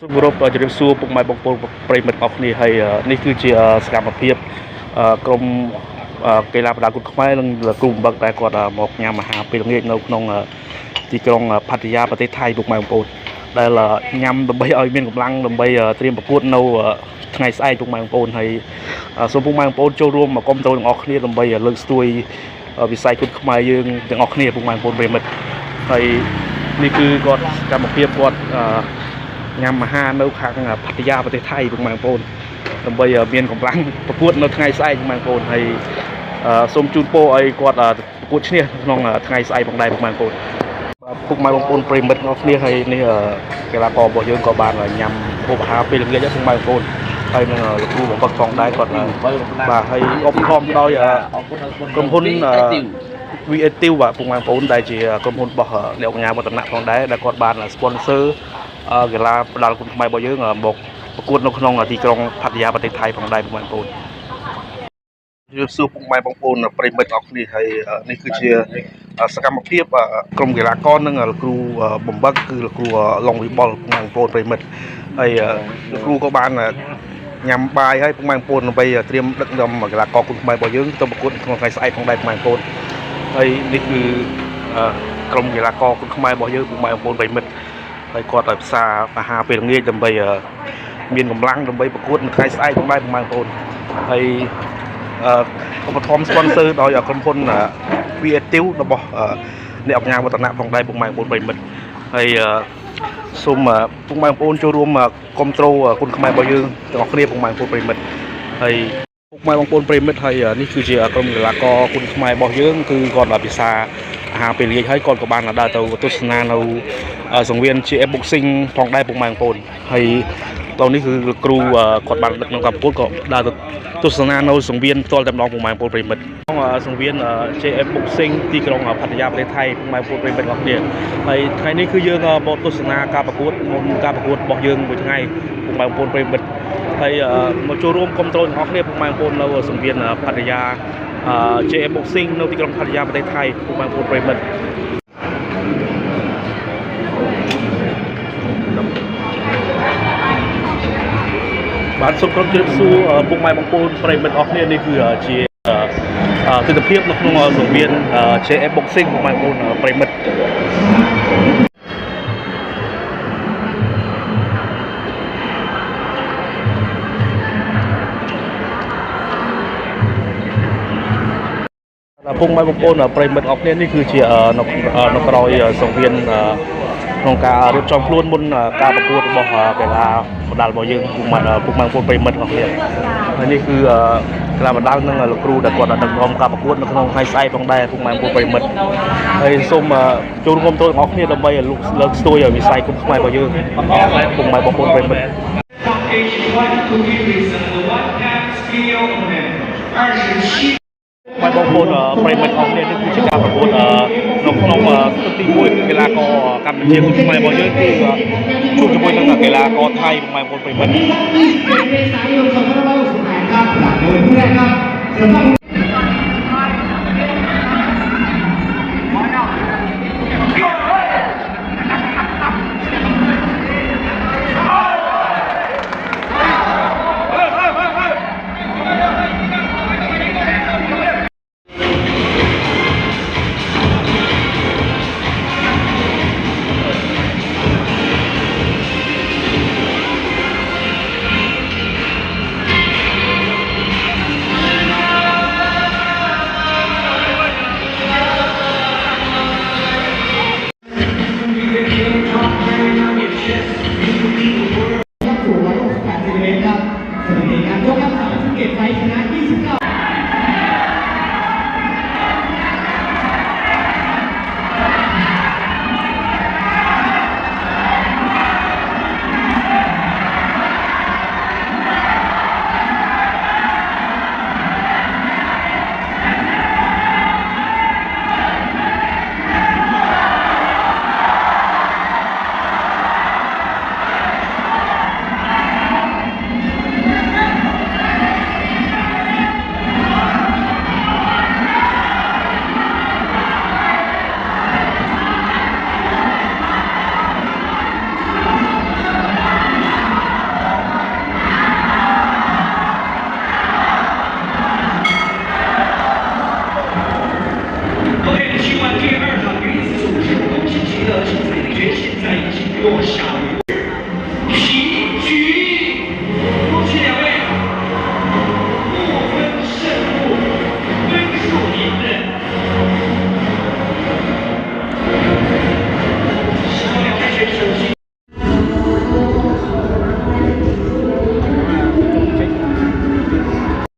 សូមគោរពជំរាបសួរពុកម៉ែបងប្អូនប្រិយមិត្តអស់គ្នាហើយនេះគឺជាសកម្មភាពក្រុមកីឡាប្រដាល់គុនខ្មែរនិងគ្រូបង្វឹកដែលគាត់មកញ៉ាំអាហារពេលល្ងាចនៅក្នុងទីក្រុងផាតាយាប្រទេសថៃពុកម៉ែបងប្អូនដែលញ៉ាំដើម្បីឲ្យមានកម្លាំងដើម្បីត្រៀមប្រកួតនៅថ្ងៃស្អែកពុកម៉ែបងប្អូនហើយសូមពុកម៉ែបងប្អូនចូលរួមគាំទ្រទាំងអស់គ្នាដើម្បីលើកស្ទួយវិស័យគុនខ្មែរយើងទាំងអស់គ្នាពុកម៉ែបងប្អូនប្រិយមិត្តហើយនេះគឺគាត់សកម្មភាពគាត់ញ៉ាំអាហារនៅខាងផាតាយាប្រទេសថៃពុកម៉ែបងប្អូនដើម្បីមានកម្លាំងប្រកួតនៅថ្ងៃស្អែកពុកម៉ែបងប្អូនហើយសូមជូនពរឲ្យគាត់ប្រកួតឈ្នះក្នុងថ្ងៃស្អែកផងដែរពុកម៉ែបងប្អូនពុកម៉ែបងប្អូនប្រិយមិត្តរបស់គ្នាហើយនេះកីឡាកររបស់យើងក៏បានញ៉ាំហូបអាហារពេលល្ងាចពុកម៉ែបងប្អូនហើយនឹងលោកគ្រូបង្វឹកផងដែរគាត់បាទហើយឧបត្ថម្ភដោយក្រុមហ៊ុនVATIV បាទពុកម៉ែបងប្អូនដែលជាក្រុមហ៊ុនរបស់អ្នកបញ្ញាវឌ្ឍនៈផងដែរដែលគាត់បាន sponsor កីឡាប្រដាល់គុនខ្មែររបស់យើងមកប្រកួតនៅក្នុងទីក្រុងផាតាយាប្រទេសថៃផងដែរពុកម៉ែបងប្អូនជំរាបសួរពុកម៉ែបងប្អូនប្រិយមិត្តអរគ្នាហើយនេះគឺជាសកម្មភាពក្រុមកីឡាករនិងលោកគ្រូបំបឹកគឺលោកគ្រូឡុងវិបុលពុកម៉ែបងប្អូនប្រិយមិត្តហើយលោកគ្រូក៏បានញ៉ាំបាយហើយពុកម៉ែបងប្អូនដើម្បីត្រៀមដឹកនាំកីឡាករគុនខ្មែររបស់យើងទៅប្រកួតក្នុងថ្ងៃស្អែកផងដែរពុកម៉ែបងប្អូនហើយនេះគឺក្រុមកីឡាករគុនខ្មែររបស់យើងពុកម៉ែបងប្អូនប្រិយមិត្តហើយគាត់ឲ្យផ្សារអាហារពេលល្ងាចដើម្បីមានកម្លាំងដើម្បីប្រកួតនៅថ្ងៃស្អែកផងដែរពុកម៉ែបងប្អូនហើយឧបត្ថម្ភ sponsor ដោយក្រុមហ៊ុន VATIV របស់អ្នកបញ្ញាវឌ្ឍនៈផងដែរពុកម៉ែបងប្អូនប្រិយមិត្តហើយសូមពុកម៉ែបងប្អូនចូលរួមគាំទ្រគុនខ្មែររបស់យើងទាំងអស់គ្នាពុកម៉ែបងប្អូនប្រិយមិត្តហើយពុកម៉ែបងប្អូនប្រិយមិត្តហើយនេះគឺជាក្រុមកីឡាករគុនខ្មែររបស់យើងគឺគាត់ពិសាអាហារពេលល្ងាចហើយគាត់ក៏បានដើរទៅទស្សនានៅសង្វៀន GF Boxing ផងដែរពុកម៉ែបងប្អូនហើយតោះនេះគឺលោកគ្រូគាត់បានដឹកនាំការប្រកួតក៏ដើរទៅទស្សនានៅសង្វៀនផ្ទាល់តែម្ដងពុកម៉ែបងប្អូនប្រិយមិត្តក្នុងសង្វៀន GF Boxing ទីក្រុងផាតាយាប្រទេសថៃពុកម៉ែបងប្អូនប្រិយមិត្តរបស់គ្នាហើយថ្ងៃនេះគឺយើងមកទស្សនាការប្រកួតមុនការប្រកួតរបស់យើងមួយថ្ងៃពុកម៉ែបងប្អូនប្រិយមិត្តហើយមកចូលរួមគាំទ្រទាំងអស់គ្នាពុកម៉ែបងប្អូននៅសង្វៀនផាតាយា GF Boxing នៅទីក្រុងផាតាយាប្រទេសថៃពុកម៉ែបងប្អូនប្រិយមិត្តបាទសូមក្រុមជម្រាបសួរពុកម៉ែបងប្អូនប្រិយមិត្តអស់គ្នានេះគឺជាទិដ្ឋភាពនៅក្នុងសង្វៀន GF Boxing ពុកម៉ែបងប្អូនប្រិយមិត្តពុកម៉ែបងប្អូនប្រិយមិត្តអស់គ្នានេះគឺជានៅក្រោយសង្វៀនក្នុងការរៀបចំខ្លួនមុនការប្រកួតរបស់កីឡាប្រដាល់របស់យើងពុកម៉ែបងប្អូនប្រិយមិត្តអស់គ្នាហើយនេះគឺកីឡាប្រដាល់និងលោកគ្រូដែលគាត់ដឹកនាំការប្រកួតនៅក្នុងថ្ងៃស្អែកផងដែរពុកម៉ែបងប្អូនប្រិយមិត្តហើយសូមចូលរួមទស្សនាទាំងអស់គ្នាដើម្បីលើកស្ទួយវិស័យគុនខ្មែររបស់យើងពុកម៉ែបងប្អូនប្រិយមិត្តបងប្អូនប្រិយមិត្តអស់គ្នានេះគឺជាការប្រកួតនៅក្នុងទឹកទី1គឺកីឡាករកម្ពុជាគុនខ្មែររបស់យើងគឺជួបជាមួយនឹងកីឡាករថៃបងប្អូនប្រិយមិត្ត